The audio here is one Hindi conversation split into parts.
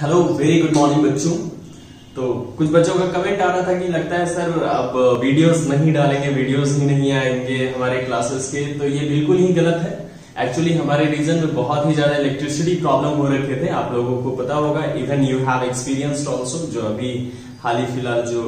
हेलो वेरी गुड मॉर्निंग बच्चों। तो कुछ बच्चों का कमेंट आ रहा था कि लगता है सर अब वीडियोस नहीं डालेंगे, वीडियोस ही नहीं आएंगे हमारे क्लासेस के। तो ये बिल्कुल ही गलत है। एक्चुअली हमारे रीजन में बहुत ही ज्यादा इलेक्ट्रिसिटी प्रॉब्लम हो रखे थे, आप लोगों को पता होगा। Even you have experienced also, जो अभी हाल ही फिलहाल जो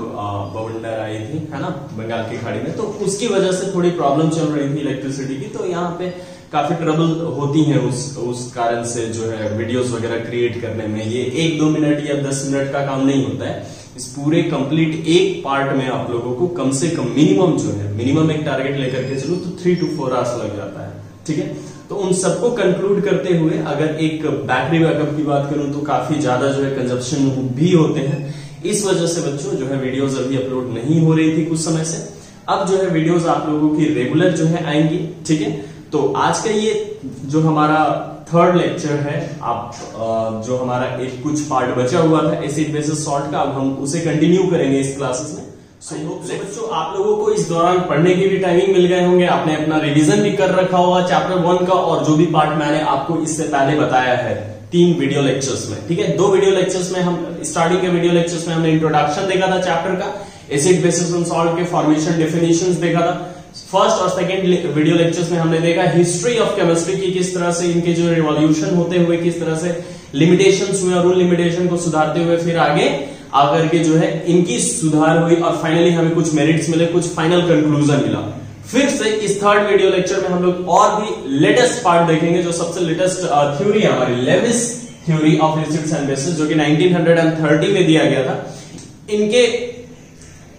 बवंडर आई थी है ना बंगाल की खाड़ी में, तो उसकी वजह से थोड़ी प्रॉब्लम चल रही थी इलेक्ट्रिसिटी की। तो यहाँ पे काफी ट्रबल होती है उस कारण से जो है वीडियोस वगैरह क्रिएट करने में। ये 1-2 मिनट या 10 मिनट का काम नहीं होता है। इस पूरे कंप्लीट एक पार्ट में आप लोगों को कम से कम मिनिमम एक टारगेट लेकर के चलो तो 3 to 4 आवर्स लग जाता है। ठीक है, तो उन सबको कंक्लूड करते हुए अगर एक बैटरी बैकअप की बात करूं तो काफी ज्यादा जो है कंजप्शन भी होते हैं। इस वजह से बच्चों जो है वीडियोस अभी अपलोड नहीं हो रही थी कुछ समय से। अब जो है वीडियोस आप लोगों की रेगुलर जो है आएंगी। ठीक है, तो आज का ये जो हमारा थर्ड लेक्चर है, आप जो हमारा एक कुछ पार्ट बचा हुआ था एसिड बेसिस सॉल्ट का, अब हम उसे कंटिन्यू करेंगे इस क्लासेस में। बच्चों आप लोगों को इस दौरान पढ़ने की भी टाइमिंग मिल गए होंगे, आपने अपना रिवीजन भी कर रखा होगा चैप्टर 1 का, और जो भी पार्ट मैंने आपको इससे पहले बताया है 3 वीडियो लेक्चर्स में। ठीक है, 2 वीडियो लेक्चर्स में हम स्टार्टिंग के वीडियो लेक्चर्स में हमने इंट्रोडक्शन देखा था चैप्टर का, एसिड बेसिस एंड सॉल्ट के फॉर्मेशन डेफिनेशंस देखा था। फर्स्ट और सेकंड वीडियो लेक्चर्स में हमने देखा हिस्ट्री ऑफ केमिस्ट्री की, किस तरह से इनके जो रिवॉल्यूशन होते हुए किस तरह से लिमिटेशंस हुए और उन लिमिटेशन को सुधारते हुए फिर आगे आकर के जो है इनकी सुधार हुई और फाइनली हमें कुछ मेरिट्स मिले, कुछ फाइनल कंक्लूजन मिला। फिर से इस थर्ड वीडियो लेक्चर में हम लोग और भी लेटेस्ट पार्ट देखेंगे, जो सबसे लेटेस्ट थ्योरी है हमारी Lewis theory of acids and bases, जो कि 1930 में दिया गया था। इनके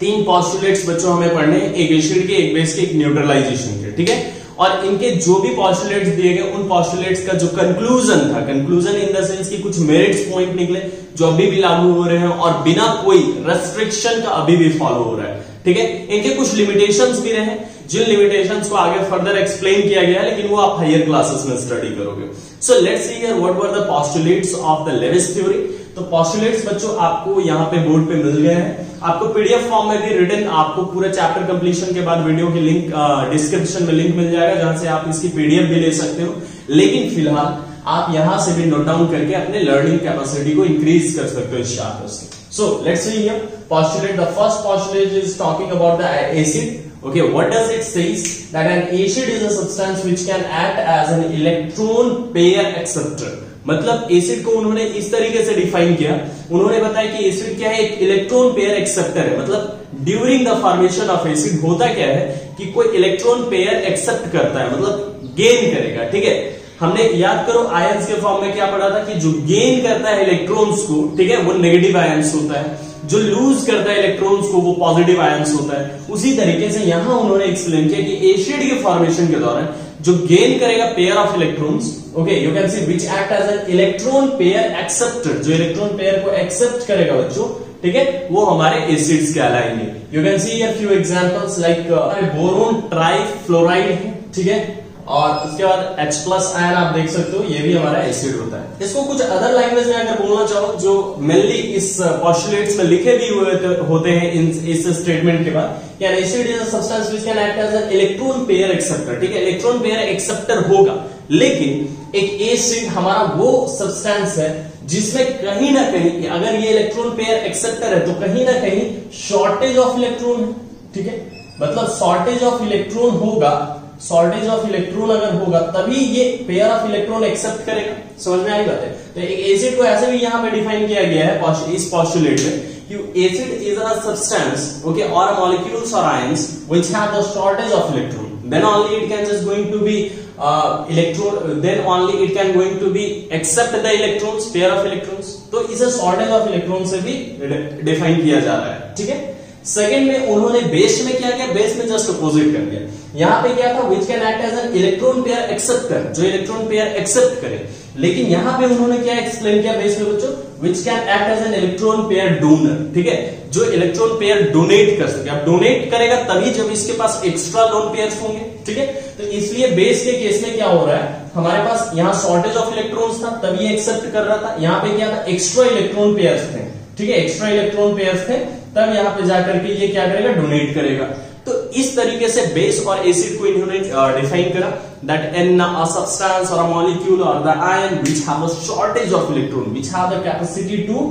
3 पॉस्टुलेट्स बच्चों हमें पढ़ने, एक एसिड के, एक बेस के, एक न्यूट्रलाइजेशन के। ठीक है, और इनके जो भी पॉस्टुलेट्स दिए गए उन पॉस्टुलेट्स का जो कंक्लूजन था, कंक्लूजन इन द सेंस कि कुछ मेरिट्स पॉइंट निकले जो अभी भी लागू हो रहे हैं और बिना कोई रेस्ट्रिक्शन का अभी भी फॉलो हो रहा है। ठीक है, इनके कुछ लिमिटेशंस भी रहे, जिन लिमिटेशंस को आगे फर्दर एक्सप्लेन किया गया है, लेकिन वो आप हायर क्लासेस में स्टडी करोगे। So let's see here what were the postulates of the Lewis theory. तो पोस्टुलेट्स बच्चों आपको यहाँ पे बोर्ड पे मिल गए हैं। आपको पीडीएफ फॉर्म में भी रिटन, आपको पूरा चैप्टर कंप्लीशन के बाद वीडियो की लिंक डिस्क्रिप्शन में लिंक मिल जाएगा, जहां से आप इसकी पीडीएफ भी ले सकते हो। लेकिन फिलहाल आप यहां से भी नोट डाउन करके अपने लर्निंग कैपेसिटी को इंक्रीज कर सकते हो इस चैप्टर से। सो let's see here postulate. The first postulate is talking about the acid. Okay, what does it says? That an acid is a substance which can act as an electron pair acceptor. मतलब एसिड को उन्होंने इस तरीके से डिफाइन किया, उन्होंने बताया कि एसिड क्या है, एक इलेक्ट्रॉन पेयर एक्सेप्टर है। मतलब during the formation of acid होता क्या है कि कोई इलेक्ट्रॉन पेयर एक्सेप्ट करता है, मतलब गेन करेगा। ठीक है, हमने याद करो आयंस के फॉर्म में क्या पढ़ा था कि जो गेन करता है इलेक्ट्रॉन्स को, ठीक है, वो नेगेटिव आयंस होता है, जो लूज करता है इलेक्ट्रॉन्स को वो पॉजिटिव आयंस होता है। उसी तरीके से यहां उन्होंने एक्सप्लेन किया कि एसिड के फॉर्मेशन के दौरान जो गेन करेगा pair of electrons, okay, you can see which act as an electron pair acceptor, जो इलेक्ट्रॉन पेयर को एक्सेप्ट करेगा बच्चों, ठीक है, वो हमारे एसिड्स कहलाएंगे। You can see here few examples like boron trifluoride है, ठीक है, और उसके बाद H+ आयन आप देख सकते हो, ये भी हमारा एसिड होता है। इसको कुछ अदर लैंग्वेज में अगर बोलना चाहो, जो मेनली इस पोस्टुलेट्स में लिखे भी हुए होते हैं इस स्टेटमेंट के बाद, यार acid is a substance which can act as an electron pair acceptor. ठीक है, इलेक्ट्रॉन पेयर एक्सेप्टर होगा, लेकिन एक एसिड हमारा वो सब्सटेंस है जिसमें कहीं ना कहीं अगर ये इलेक्ट्रॉन पेयर एक्सेप्टर है तो कहीं ना कहीं शॉर्टेज ऑफ इलेक्ट्रॉन है। ठीक है, मतलब शॉर्टेज ऑफ इलेक्ट्रॉन होगा, शॉर्टेज ऑफ इलेक्ट्रॉन अगर होगा तभी ये पेयर ऑफ इलेक्ट्रॉन एक्सेप्ट करेगा। समझ में आई बात है? तो एक एसिड को ऐसे भी यहां पे डिफाइन किया गया है इस पोस्टुलेट में कि acid is a substance, okay, और अ मॉलिक्यूल्स और ions which have the shortage of electron, then only it can just going to be electron, then only it can going to be accept the electrons, pair of electrons. तो इसे शॉर्टेज ऑफ इलेक्ट्रॉन से भी डिफाइन किया जा रहा है। ठीक है, सेकेंड में उन्होंने बेस में क्या किया, बेस में जस्ट अपोजिट कर दिया। यहां पे क्या था, which can act as an electron pair acceptor, जो इलेक्ट्रॉन पेयर एक्सेप्ट करे। लेकिन यहां पे उन्होंने क्या एक्सप्लेन किया बेस में बच्चों, which can act as an electron pair donor. ठीक है, जो इलेक्ट्रॉन पेयर डोनेट कर सके। अब डोनेट करेगा तभी जब इसके पास एक्स्ट्रा लोन पेयर्स होंगे। ठीक है, तो इसलिए बेस के केस में क्या हो रहा है, हमारे पास यहाँ शॉर्टेज ऑफ इलेक्ट्रॉन्स था तभी एक्सेप्ट कर रहा था, यहाँ पे क्या था, एक्स्ट्रा इलेक्ट्रॉन पेयर्स थे। ठीक है, एक्स्ट्रा इलेक्ट्रॉन पेयर्स थे, तब यहाँ पे जाकर के ये क्या करेगा, डोनेट करेगा। तो इस तरीके से बेस और एसिड को इन्होंने डिफाइन करा, दैट एन अ सब्सटेंस और अ मॉलिक्यूल और the ion which have a shortage of electron which have the capacity to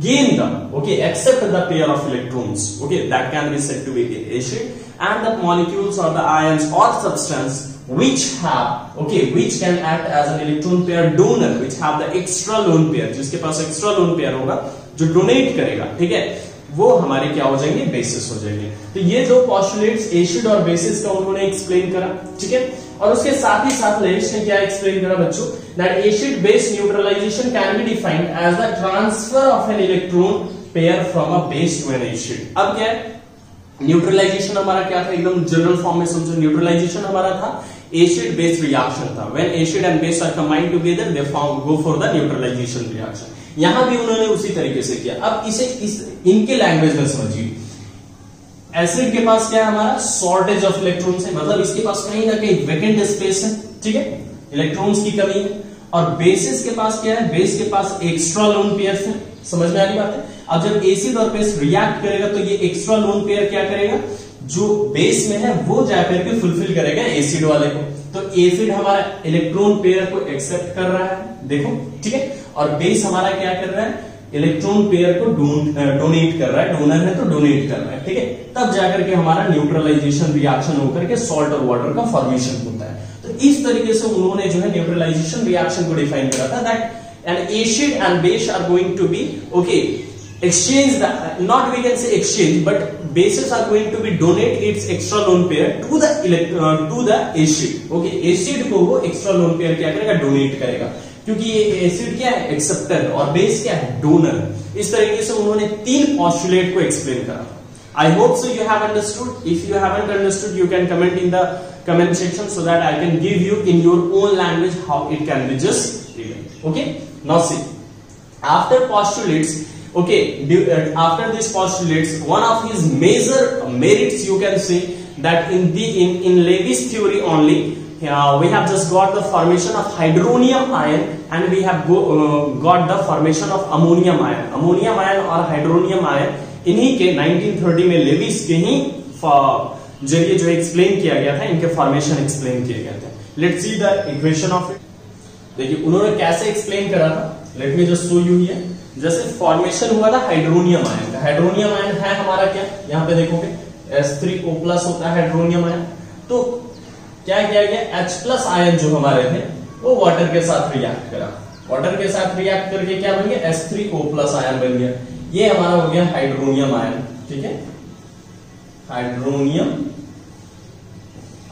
gain them, okay, accept the pair of electrons, okay, that can be said to be acid, and the molecules or the ions or substance which have, okay, which can act as an electron pair donor, which have the extra lone pair, जिसके पास extra lone pair होगा जो डोनेट करेगा, ठीक है, वो हमारे क्या हो जाएंगे, बेसिस हो जाएंगे। तो ये जो पोस्टुलेट्स एसिड और बेसिस का उन्होंने एक्सप्लेन करा, ठीक है, और उसके साथ ही साथ लेविस ने क्या एक्सप्लेन करा बच्चों, that acid base neutralization can be defined as the transfer of an electron pair from a base to an acid. अब क्या है, न्यूट्रलाइजेशन हमारा क्या था, एकदम जनरल फॉर्म में समझो, न्यूट्रलाइजेशन हमारा था एसिड बेस रिएक्शन था, when acid and base are combined together they go for the neutralization reaction. यहां भी उन्होंने उसी तरीके से किया। अब इसे इनके लैंग्वेज में समझिए, एसिड के पास क्या है हमारा, शॉर्टेज ऑफ इलेक्ट्रॉन्स है, मतलब इसके पास कहीं ना कहीं वैकेंट स्पेस है, ठीक है, इलेक्ट्रॉन्स की कमी है। और बेसिस के पास क्या है, बेस के पास एक्स्ट्रा लोन पेयर्स है, समझ में आ रही बात है। अब जब एसिड और बेस रिएक्ट करेगा तो ये एक्स्ट्रा लोन पेयर क्या करेगा, जो बेस में है वो जाकर के फुलफिल करेगा एसिड वाले को। तो एसिड हमारा इलेक्ट्रॉन पेयर को एक्सेप्ट कर रहा है, देखो, ठीक है, और बेस हमारा क्या कर रहा है, इलेक्ट्रॉन पेयर को डोनेट कर रहा है, डोनर है तो डोनेट कर रहा है, ठीक है, तब जाकर के हमारा न्यूट्रलाइजेशन रिएक्शन होकर के सॉल्ट और वाटर का फॉर्मेशन होता है। तो इस तरीके से उन्होंने जो है न्यूट्रलाइजेशन रिएक्शन को डिफाइन करा था, that an acid and base are going to be, okay, exchange the, not we can say exchange, but bases are going to be donate its extra lone pair to the acid, okay, acid को वो extra lone pair क्या करेगा, donate करेगा, क्योंकि ये एसिड क्या है, एक्सेप्टर, और बेस क्या है, डोनर। इस तरीके से उन्होंने तीन पोस्टुलेट को एक्सप्लेन करा। I hope so you have understood. If you haven't understood you can comment in the comment section so that I can give you in your own language how it can be just written, okay. Now see, after postulates, okay, after these postulates, one of his major merits you can say that in Lewis theory only, we have just got the formation of hydronium ion and we have got the formation of ammonium ion। ammonium ion और hydronium ion इन्हीं के 1930 में लेविस के ही जरिए जो एक्सप्लेन किया गया था, इनके फॉर्मेशन एक्सप्लेन किए गए थे। Let's see the equation of it. देखिए उन्होंने कैसे एक्सप्लेन करा था, let me just show you here. जैसे फॉर्मेशन हुआ था हाइड्रोनियम आयन का, हाइड्रोनियम आयन है हमारा क्या, यहाँ पे देखोगे H3O+ होता है हाइड्रोनियम आयन। तो क्या किया गया, H+ आयन जो हमारे थे वो वाटर के साथ रिएक्ट करा, वाटर के साथ रिएक्ट करके क्या बन गया, H3O+ आयन बन गया। ये हमारा हो गया हाइड्रोनियम आयन, ठीक है, हाइड्रोनियम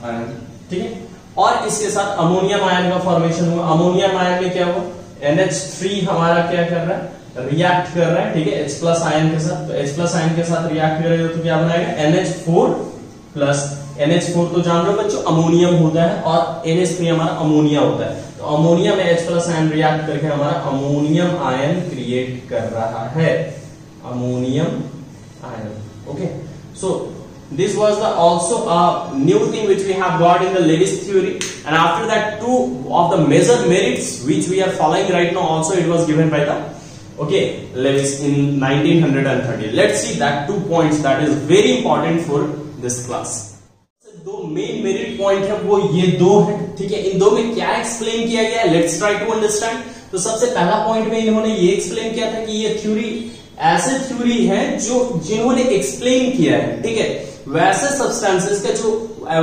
आयन, ठीक है। और इसके साथ अमोनियम आयन का फॉर्मेशन हुआ। अमोनियम आयन में क्या हुआ, NH3 हमारा क्या कर रहा है, रिएक्ट कर रहा है, ठीक है, H+ आयन के साथ। तो H+ आयन के साथ रिएक्ट करेगा तो क्या बनाएगा, NH4+। NH4 तो जान रहे हो बच्चों अमोनियम होता है, और NH3 हमारा अमोनिया होता है। तो अमोनिया में H+ आयन रिएक्ट करके हमारा अमोनियम आयन क्रिएट कर रहा है, ammonium ion, okay. So this was the also a new thing which we have got in the Lewis theory, and after that two of the major merits which we are following right now also it was given by the, okay, Lewis in 1930। let's see that 2 points that is very important for this class। दो मेन मेरिट पॉइंट है वो ये दो है, ठीक है। इन दो में क्या एक्सप्लेन किया गया है, लेट्स ट्राई टू अंडरस्टैंड। तो सबसे पहला पॉइंट में इन्होंने ये एक्सप्लेन किया था कि ये थ्योरी ऐसे थ्योरी है जो जिन्होंने एक्सप्लेन किया है, ठीक है, वैसे सब्सटेंसेस का जो,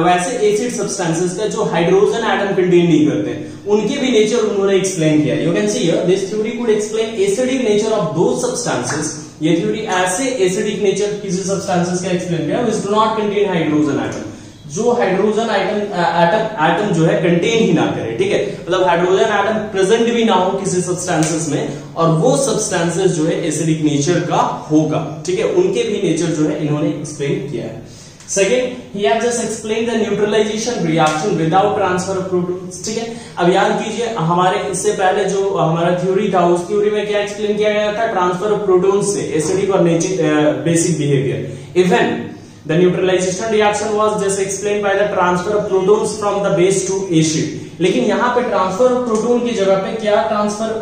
वैसे एसिड सब्सटेंसेस का जो हाइड्रोजन एटम कंटेन नहीं करते, उनके भी नेचर उन्होंने एक्सप्लेन किया। You can see here this theory could explain acidic nature of those substances. ये थ्योरी ऐसे एसिडिक नेचर किसी सब्सटेंसेस का एक्सप्लेन किया which do not contain hydrogen atom, जो हाइड्रोजन एटम जो है कंटेन ही ना करे, ठीक है, मतलब हाइड्रोजन एटम प्रेजेंट भी ना हो किसी सब्सटेंसेस में, और वो सब्सटेंसेस जो है एसिडिक नेचर का होगा, ठीक है, उनके भी नेचर जो है इन्होंने एक्सप्लेन किया है। Second, he has just explained the neutralization reaction without transfer of protons, ठीक है। अब याद कीजिए हमारे इससे पहले जो हमारा थ्योरी था, उस थ्योरी में क्या एक्सप्लेन किया गया था, ट्रांसफर ऑफ प्रोटॉन्स से एसिडिक और basic behaviour. Even the neutralization reaction was just explained by the transfer of protons from the base to acid। लेकिन यहाँ पे ट्रांसफर ऑफ प्रोटॉन की जगह पे क्या ट्रांसफर,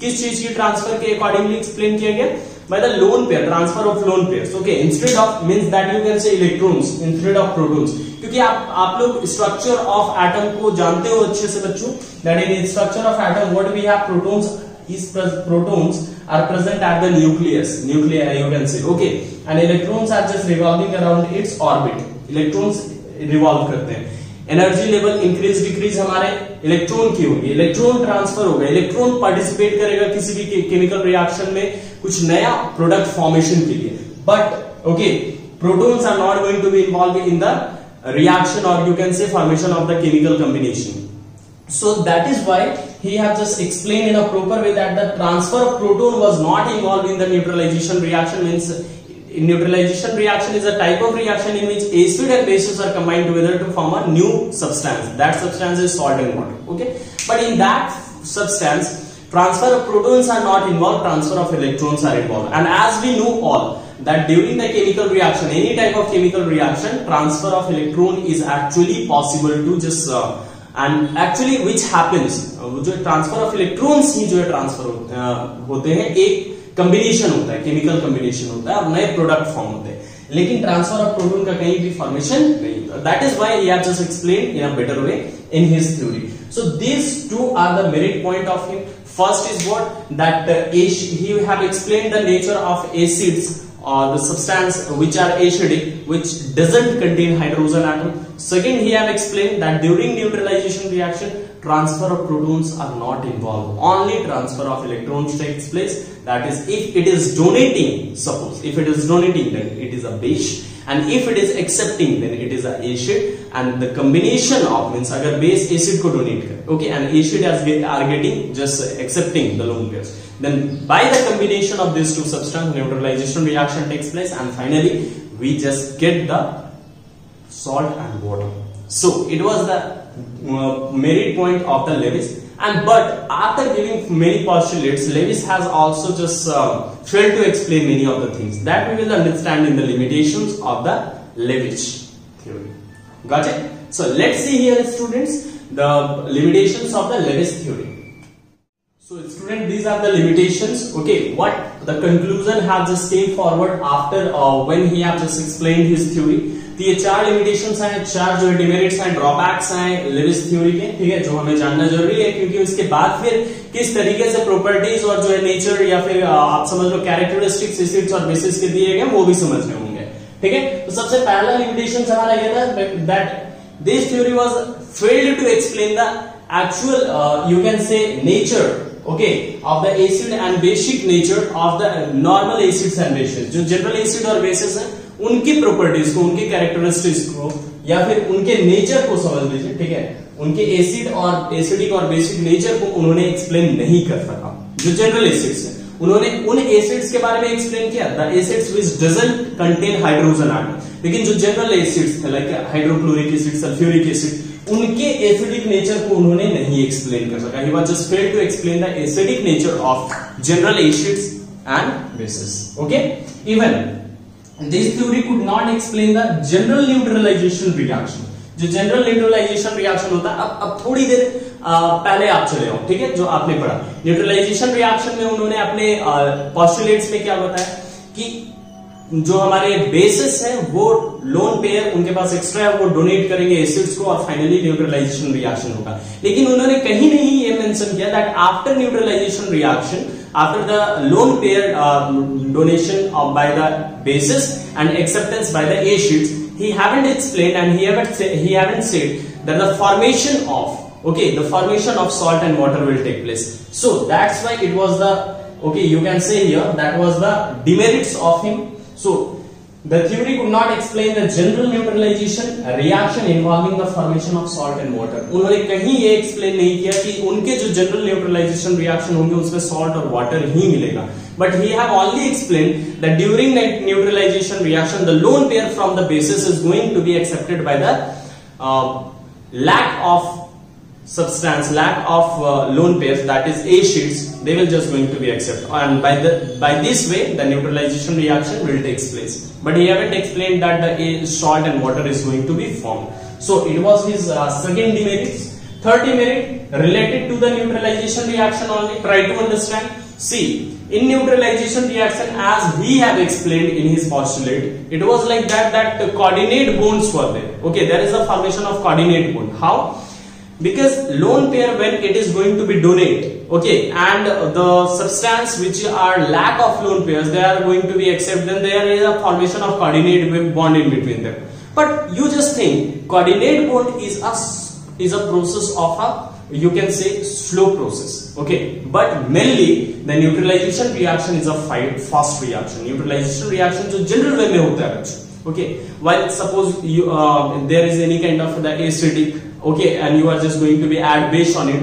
किस चीज की ट्रांसफर के अकॉर्डिंगली एक्सप्लेन किया गया, by the lone pair, transfer of lone pairs. Okay, instead of means that you can say electrons instead of protons. क्योंकि आप लोग स्ट्रक्चर ऑफ एटम को जानते हो अच्छे से बच्चों, that in structure of atom what we have protons are present at the nuclei, you can say. Okay, and electrons are just revolving around its orbit. Electrons revolve करते हैं. एनर्जी लेवल इंक्रीज डिक्रीज हमारे इलेक्ट्रॉन की होगी, इलेक्ट्रॉन ट्रांसफर होगा, इलेक्ट्रॉन पार्टिसिपेट करेगा किसी भी केमिकल रिएक्शन में कुछ नया प्रोडक्ट फॉर्मेशन के लिए. But okay, protons are not going to be involve in the reaction, or you can say formation of the chemical combination. So that is why he have just explained in a proper way that the transfer of proton was not involved in the neutralization reaction. Means neutralization reaction is a type of reaction in which acid and bases are combined together to form a new substance. That substance is salt and water. Okay, but in that substance transfer of protons are not involved, transfer of electrons are involved. And as we know all that during the chemical reaction, any type of chemical reaction, transfer of electron is actually possible to just and actually which happens, जो transfer of electrons ही जो है transfer होते हैं, एक combination होता है, chemical combination होता है और नए product form होते हैं, लेकिन transfer of proton का कहीं भी formation नहीं होता. That is why he has just explained in a better way in his theory. So these two are the merit point of him. First is what that he have explained the nature of acids or the substance which are acidic, which doesn't contain hydrogen atom. Second, he have explained that during neutralization reaction transfer of protons are not involved, only transfer of electrons takes place. That is, if it is donating, suppose if it is donating, then it is a base, and if it is accepting, then it is a acid. And the combination of means अगर base acid को donate करे, okay, and acid are getting just accepting the lone pairs, then by the combination of these two substances neutralization reaction takes place, and finally we just get the salt and water. So it was the merit point of the Lewis. And but after giving many postulates, Lewis has also just failed to explain many of the things that we will understand in the limitations of the Lewis theory. Got it? So let's see here, students, the limitations of the Lewis theory. So student, these are the limitations. Okay, what the conclusion has just came forward after when he have just explained his theory. तो ये चार लिमिटेशंस हैं, चार जो डिमेरिट्स हैं, ड्रॉबैक्स हैं लेविस थ्योरी के, ठीक है, जो हमें जानना जरूरी है, क्योंकि उसके बाद फिर किस तरीके से प्रॉपर्टीज और जो है नेचर या फिर आप समझ लो कैरेक्टरिस्टिक्स एसिड्स और बेसिस के दिए गए वो भी समझने होंगे. ठीक है, तो सबसे पहला लिमिटेशन हमारा ये था that this theory was failed to explain the actual you can say nature, okay, of the acid and basic nature of the normal acids and bases. जो जनरल एसिड और बेसिस हैं उनकी प्रॉपर्टीज को, उनके कैरेक्टरिस्टिक्स को या फिर उनके नेचर को समझ लीजिए. ठीक है, उनके एसिड और एसिडिक और बेसिक नेचर को उन्होंने एक्सप्लेन नहीं कर सका. जो जनरल एसिड्स हैं उन्होंने उन एसिड्स के बारे में एक्सप्लेन किया, the acids which doesn't contain hydrogen atom. लेकिन जो जनरल एसिड्स थे like hydrochloric acid, sulphuric acid, उनके एसिडिक नेचर को उन्होंने नहीं एक्सप्लेन कर सका. He was just failed to explain the acidic nature of general acids and bases. Okay, even this theory could not explain the general neutralization reaction. जो जनरल न्यूट्रलाइजेशन रिएक्शन होता है, अब थोड़ी देर पहले आप चले हो, ठीक है, जो आपने पढ़ा न्यूट्रलाइजेशन रिएक्शन में उन्होंने अपने पोस्टुलेट्स में क्या बताया कि जो हमारे बेसिस हैं वो लोन पेयर उनके पास एक्स्ट्रा है, वो डोनेट करेंगे एसिड्स को और फाइनली न्यूट्रलाइजेशन रिएक्शन होगा. लेकिन उन्होंने कहीं नहीं ये मेंशन किया that after neutralization reaction, after the lone pair donation by the bases and acceptance by the acids, he haven't explained and he haven't said that the formation of, okay, the formation of salt and water will take place. So that's why it was the, okay, you can say here that was the demerits of him. So the theory could not explain the general neutralization reaction involving the formation of salt and water. उन्होंने कहीं ये एक्सप्लेन नहीं किया कि उनके जो जनरल न्यूट्रलाइजेशन रिएक्शन होंगे उसमें सॉल्ट और वाटर ही मिलेगा. But he have only explained that during the neutralization reaction the lone pair from the basis is going to be accepted by the lack of substance, lack of lone pairs, that is acids, they will just going to be accepted, and by this way the neutralization reaction will take place. But he haven't explained that the salt and water is going to be formed. So it was his second demerit. Third demerit related to the neutralization reaction only, try to understand. See, in neutralization reaction, as he have explained in his postulate, it was like that coordinate bonds were there. Okay, there is a formation of coordinate bond. How? Because lone pair, when it is going to be donate, okay, and the substance which are lack of lone pairs, they are going to be accept, then there is a formation of coordinate bond in between them. But you just think coordinate bond is a process of a, you can say, slow process, okay, but mainly the neutralization reaction is a fast reaction. Neutralization reaction जो general way में होता है बच्चों, okay, while suppose you there is any kind of the acidic, okay, and you are just going to be add base on it,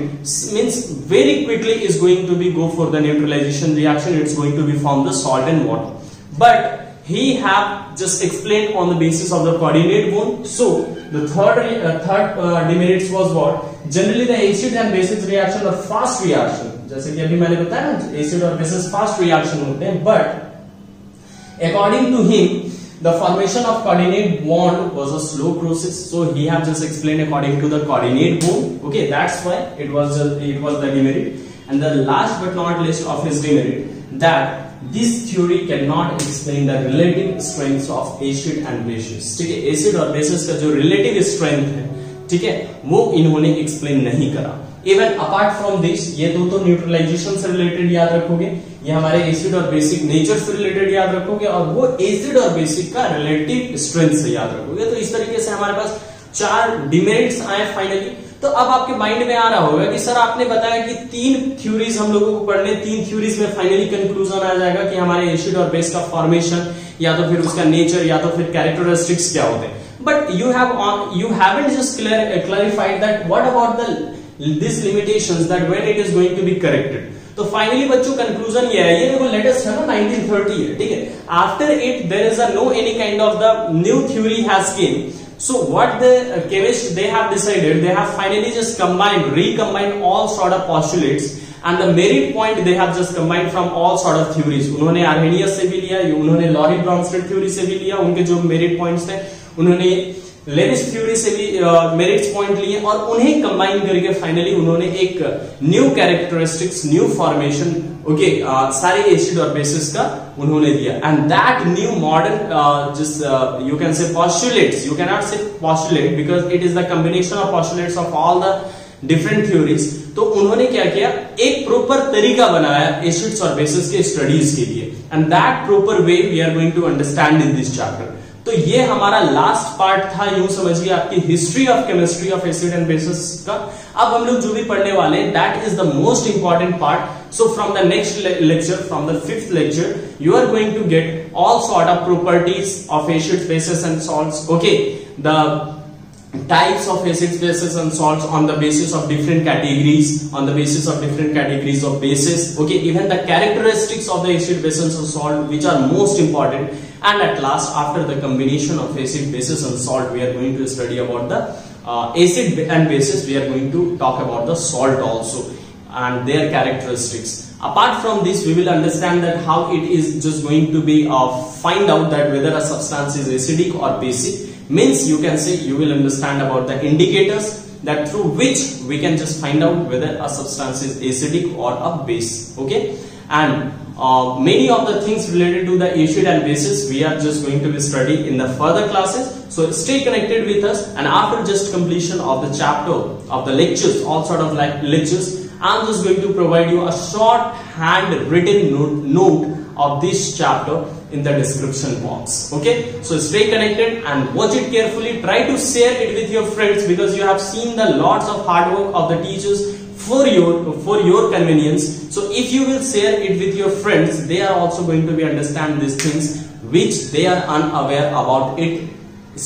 means very quickly is going to be go for the neutralization reaction. It's going to be form the salt and water. But he have just explained on the basis of the coordinate bond. So the third demerits was what? Generally the acid and basis reaction are fast reaction. जैसे कि अभी मैंने बताया ना, acid और basis fast reaction होते हैं. But according to him, the formation of coordinate bond was a slow process. So he have just explained according to the coordinate bond. Okay, that's why it was the demerit. And the last but not least of his demerit, that this theory cannot explain the relative strengths of acid and bases. ठीक है, एसिड और बेसिस का जो रिलेटिव स्ट्रेंथ है, ठीक है, वो इन्होंने एक्सप्लेन नहीं करा. इवन अपार्ट फ्रॉम दिस, ये दो तो न्यूट्रलाइजेशन से रिलेटेड याद रखोगे, ये हमारे एसिड और बेसिक नेचर से रिलेटेड याद रखोगे, और वो एसिड और बेसिक का रिलेटिव स्ट्रेंथ से याद रखोगे. तो इस तरीके से हमारे पास 4 डिमेरिट्स आए फाइनली. तो अब आपके माइंड में आ रहा होगा कि सर आपने बताया कि 3 थ्योरीज हम लोगों को पढ़ने, 3 थ्योरीज में फाइनली कंक्लूजन आ जाएगा कि हमारे एसिड और बेस का फॉर्मेशन, या तो फिर उसका नेचर, या तो फिर कैरेक्टरिस्टिक्स क्या होते हैं. But you haven't just clarified that what about this limitations, that when it is going to be corrected. तो फाइनली बच्चों कंक्लूजन ये है, ये देखो लेटेस्ट है ना, 1930 है, ठीक है. After it there is no any kind of the new theory has came. So what the chemists they have decided, they have finally just recombined all sort of postulates, and the merit point they have just combined from all sort of theories. उन्होंने आर्हेनियस से भी लिया, उन्होंने लॉरी ब्रॉन्स्टेड थ्योरी से भी लिया, उनके जो मेरिट पॉइंट्स थे, उन्होंने लेविस थ्योरी से भी मेरिट्स पॉइंट लिए, और उन्हें कंबाइन करके फाइनली उन्होंने एक new characteristics, new formation, okay, सारे एसिड और बेसिस का उन्होंने दिया. एंड दैट न्यू मॉडर्न जिस यू कैन से postulates, you cannot say postulate because it is the combination of postulates of all the different theories. तो उन्होंने क्या किया, एक प्रॉपर तरीका बनाया एसिड्स और बेसिस के स्टडीज के लिए, and that proper way we are going to understand in this chapter. तो ये हमारा लास्ट पार्ट था, यूं समझिए आपकी history of chemistry of acid and bases का. अब हम लोग जो भी पढ़ने वाले हैं, that is the most important part. So from the next lecture, from the 5th lecture, you are going to get all sort of properties of acids, bases and salts. Okay, the types of acids, bases and salts on the basis of different categories, on the basis of different categories of bases. Okay, even the characteristics of the acid, bases and salt, which are most important. And at last, after the combination of acid, bases and salt, we are going to study about the acid and bases. We are going to talk about the salt also and their characteristics. Apart from this, we will understand that how it is just going to be find out that whether a substance is acidic or basic. Means you can say you will understand about the indicators that through which we can just find out whether a substance is acidic or a base. Okay, and many of the things related to the acid and bases we are just going to be studying in the further classes. So stay connected with us, and after just completion of the chapter of the lectures, all sort of like lectures, I'm just going to provide you a short handwritten note of this chapter in the description box. Okay, so stay connected and watch it carefully. Try to share it with your friends, because you have seen the lots of hard work of the teachers for your convenience. So if you will share it with your friends, they are also going to be understand these things which they are unaware about it.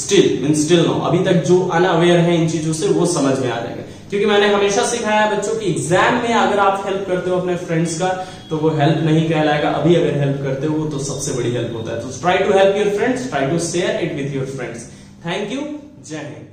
Still no, अभी तक जो अनअवेयर है इन चीजों से, वो समझ में आ जाएगा. क्योंकि मैंने हमेशा सिखाया बच्चों की एग्जाम में अगर आप हेल्प करते हो अपने फ्रेंड्स का, तो वो हेल्प नहीं कहलाएगा. अभी अगर हेल्प करते हो तो सबसे बड़ी हेल्प होता है. तो try to help your friends, try to share it with your friends. Thank you. जय हिंद.